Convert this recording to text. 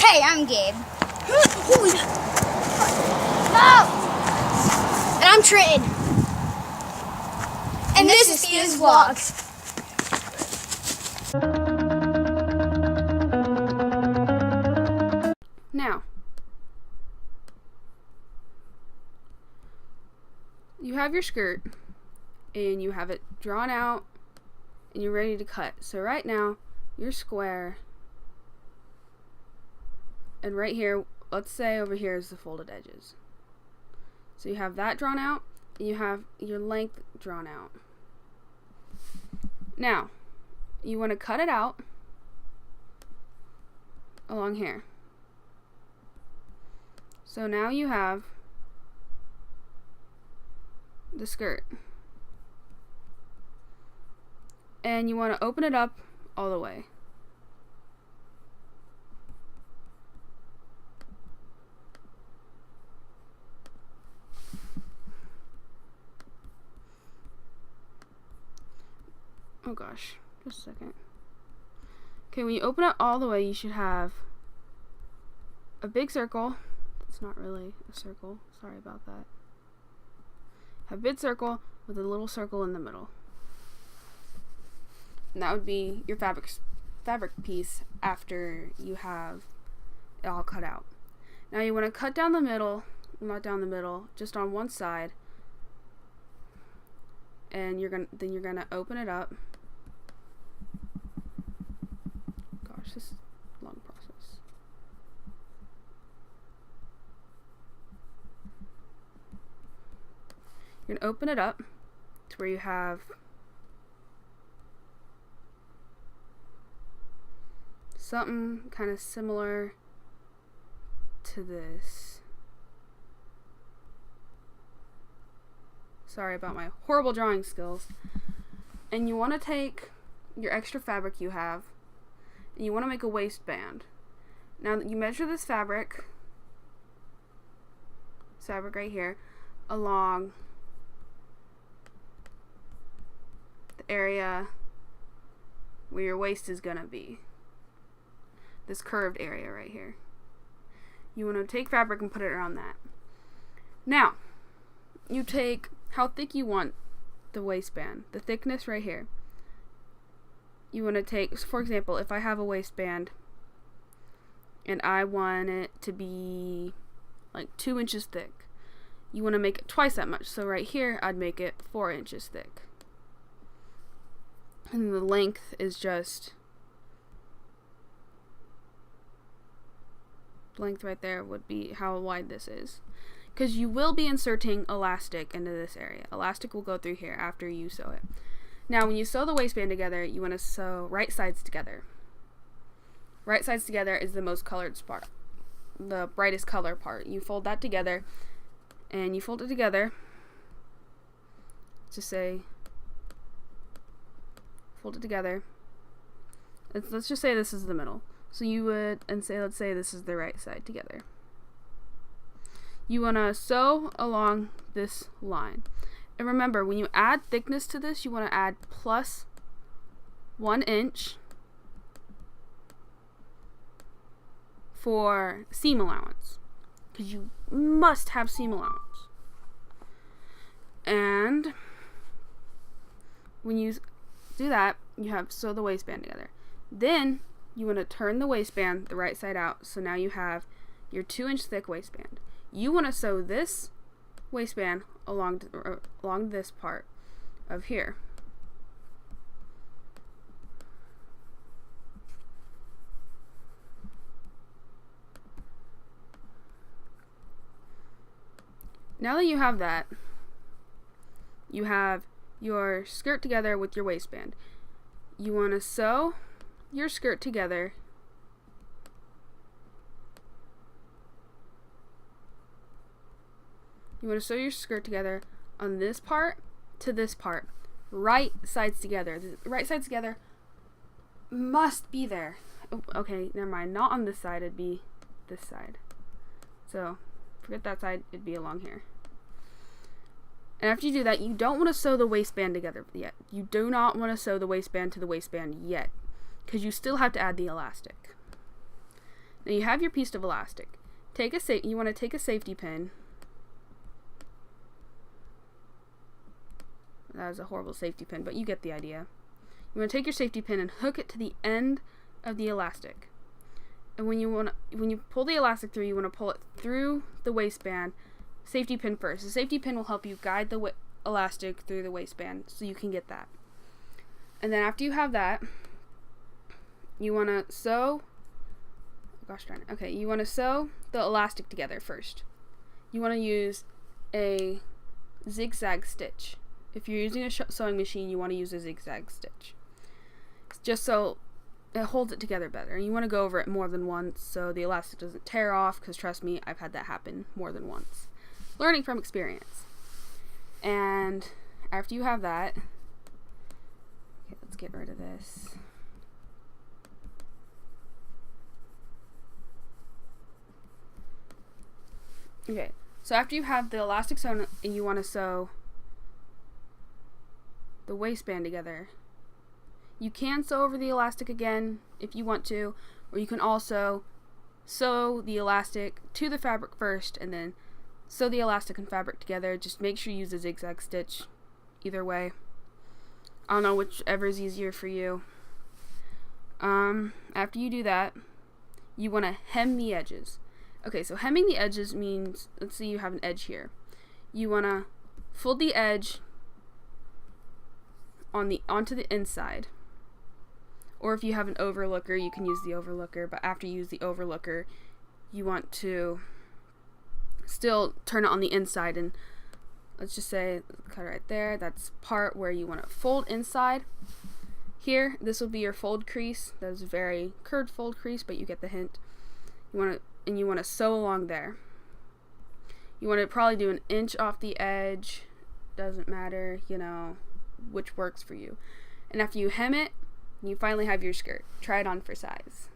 Hey, I'm Gabe. Holy no! And I'm Trenton. And this is Thea's Vlogs. Now, you have your skirt and you have it drawn out and you're ready to cut. So right now, your square, and right here, let's say over here is the folded edges. So you have that drawn out and you have your length drawn out. Now, you want to cut it out along here. So now you have the skirt. And you want to open it up all the way. Oh gosh, just a second. Okay, when you open it all the way, you should have a big circle. It's not really a circle. Sorry about that. Have a big circle with a little circle in the middle. And that would be your fabric piece after you have it all cut out. Now you want to cut down the middle, not down the middle, just on one side. And you're gonna open it up. Gosh, this is a long process. You're gonna open it up to where you have something kind of similar to this. Sorry about my horrible drawing skills. And you want to take your extra fabric you have and you want to make a waistband. Now you measure this fabric right here, along the area where your waist is gonna be. This curved area right here. You want to take fabric and put it around that. Now, you take how thick you want the waistband, the thickness right here. You want to take, for example, if I have a waistband and I want it to be like 2 inches thick, you want to make it twice that much. So right here, I'd make it 4 inches thick. And the length is just, length right there would be how wide this is. Because you will be inserting elastic into this area. Elastic will go through here after you sew it. Now when you sew the waistband together, you want to sew right sides together. Right sides together is the most colored part. The brightest color part. You fold that together and you fold it together to say, fold it together. Let's just say this is the middle. So you would, and say, let's say this is the right side together. You want to sew along this line. And remember, when you add thickness to this, you want to add plus 1 inch for seam allowance. Because you must have seam allowance. And when you do that, you have sew the waistband together. Then you want to turn the waistband the right side out. So now you have your 2 inch thick waistband. You want to sew this waistband along this part of here. Now that you have that, you have your skirt together with your waistband. You want to sew your skirt together You want to sew your skirt together on this part to this part. Right sides together. The right sides together must be there. Oh, okay, never mind. Not on this side, it'd be this side. So, forget that side, it'd be along here. And after you do that, you don't want to sew the waistband together yet. You do not want to sew the waistband to the waistband yet, because you still have to add the elastic. Now you have your piece of elastic. You want to take a safety pin. That was a horrible safety pin, but you get the idea. You want to take your safety pin and hook it to the end of the elastic. And when you pull the elastic through, you want to pull it through the waistband. Safety pin first. The safety pin will help you guide the elastic through the waistband, so you can get that. And then after you have that, you want to sew. You want to sew the elastic together first. You want to use a zigzag stitch. If you're using a sewing machine, you want to use a zigzag stitch, just so it holds it together better. You want to go over it more than once so the elastic doesn't tear off, because trust me, I've had that happen more than once. Learning from experience. And after you have that, okay, let's get rid of this. Okay, so after you have the elastic sewn and you want to sew the waistband together, you can sew over the elastic again if you want to, or you can also sew the elastic to the fabric first and then sew the elastic and fabric together. Just make sure you use a zigzag stitch either way. I don't know, whichever is easier for you. After you do that, you want to hem the edges. Okay, so hemming the edges means, let's say you have an edge here. You want to fold the edge onto the inside. Or if you have an overlooker, you can use the overlooker, but after you use the overlooker, you want to still turn it on the inside, and let's just say, cut it right there, that's part where you want to fold inside. Here, this will be your fold crease. That is a very curved fold crease, but you get the hint. You want to sew along there. You want to probably do 1 inch off the edge. Doesn't matter, which works for you. And after you hem it, you finally have your skirt. Try it on for size.